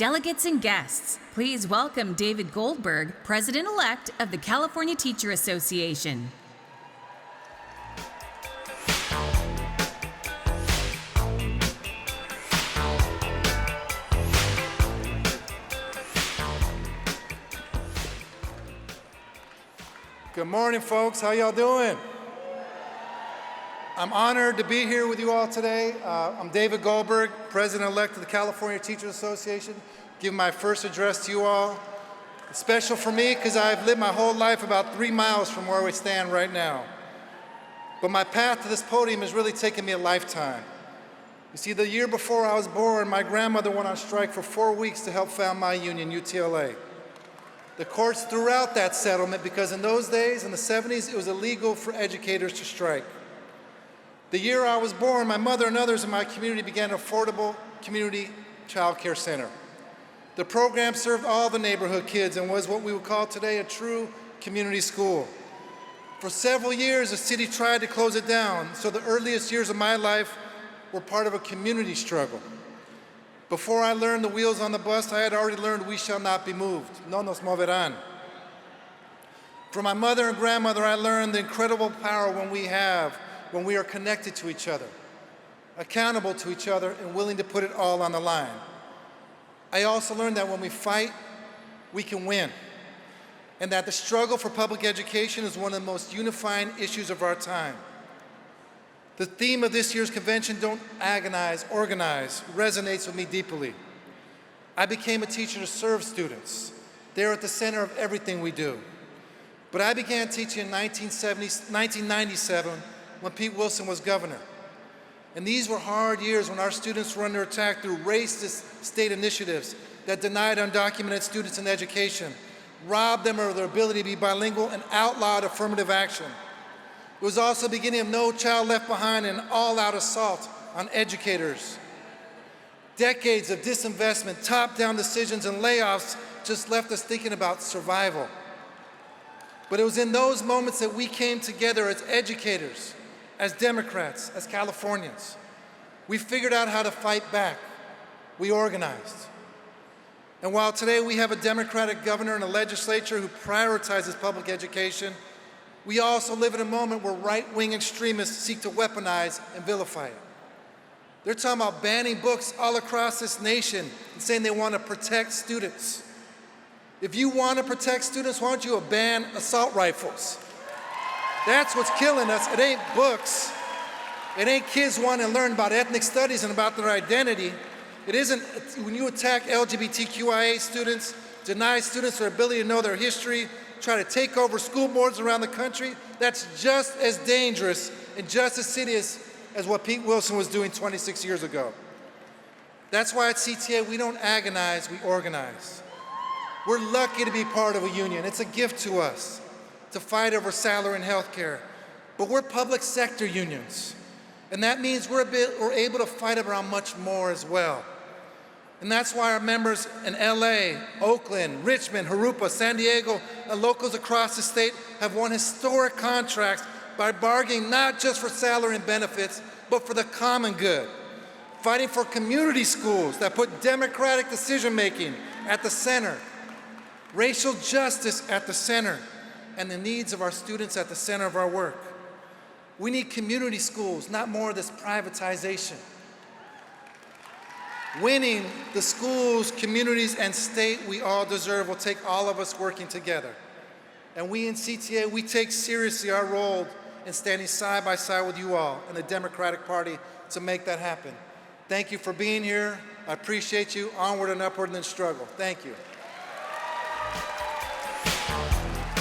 Delegates and guests, please welcome David Goldberg, President-Elect of the California Teacher Association. Good morning, folks. How y'all doing? I'm honored to be here with you all today. I'm David Goldberg, President-Elect of the California Teacher Association, giving my first address to you all. It's special for me because I've lived my whole life about 3 miles from where we stand right now. But my path to this podium has really taken me a lifetime. You see, the year before I was born, my grandmother went on strike for 4 weeks to help found my union, UTLA. The courts threw out that settlement because in those days, in the 70s, it was illegal for educators to strike. The year I was born, my mother and others in my community began an affordable community child care center. The program served all the neighborhood kids and was what we would call today a true community school. For several years, the city tried to close it down, so the earliest years of my life were part of a community struggle. Before I learned the wheels on the bus, I had already learned we shall not be moved. No nos moverán. From my mother and grandmother, I learned the incredible power when we are connected to each other, accountable to each other, and willing to put it all on the line. I also learned that when we fight, we can win, and that the struggle for public education is one of the most unifying issues of our time. The theme of this year's convention, Don't Agonize, Organize, resonates with me deeply. I became a teacher to serve students. They're at the center of everything we do. But I began teaching in 1997 when Pete Wilson was governor. And these were hard years when our students were under attack through racist state initiatives that denied undocumented students in education, robbed them of their ability to be bilingual, and outlawed affirmative action. It was also the beginning of No Child Left Behind and an all-out assault on educators. Decades of disinvestment, top-down decisions, and layoffs just left us thinking about survival. But it was in those moments that we came together as educators, as Democrats, as Californians. We figured out how to fight back. We organized. And while today we have a Democratic governor and a legislature who prioritizes public education, we also live in a moment where right-wing extremists seek to weaponize and vilify it. They're talking about banning books all across this nation and saying they want to protect students. If you want to protect students, why don't you ban assault rifles? That's what's killing us. It ain't books. It ain't kids wanting to learn about ethnic studies and about their identity. It isn't when you attack LGBTQIA students, deny students their ability to know their history, try to take over school boards around the country. That's just as dangerous and just as insidious as what Pete Wilson was doing 26 years ago. That's why at CTA we don't agonize, we organize. We're lucky to be part of a union. It's a gift to us to fight over salary and health care. But we're public sector unions. And that means we're able to fight around much more as well. And that's why our members in LA, Oakland, Richmond, Jurupa, San Diego, and locals across the state have won historic contracts by bargaining not just for salary and benefits, but for the common good. Fighting for community schools that put democratic decision-making at the center, racial justice at the center, and the needs of our students at the center of our work. We need community schools, not more of this privatization. Winning the schools, communities, and state we all deserve will take all of us working together. And we in CTA, we take seriously our role in standing side by side with you all and the Democratic Party to make that happen. Thank you for being here. I appreciate you. Onward and upward in the struggle. Thank you.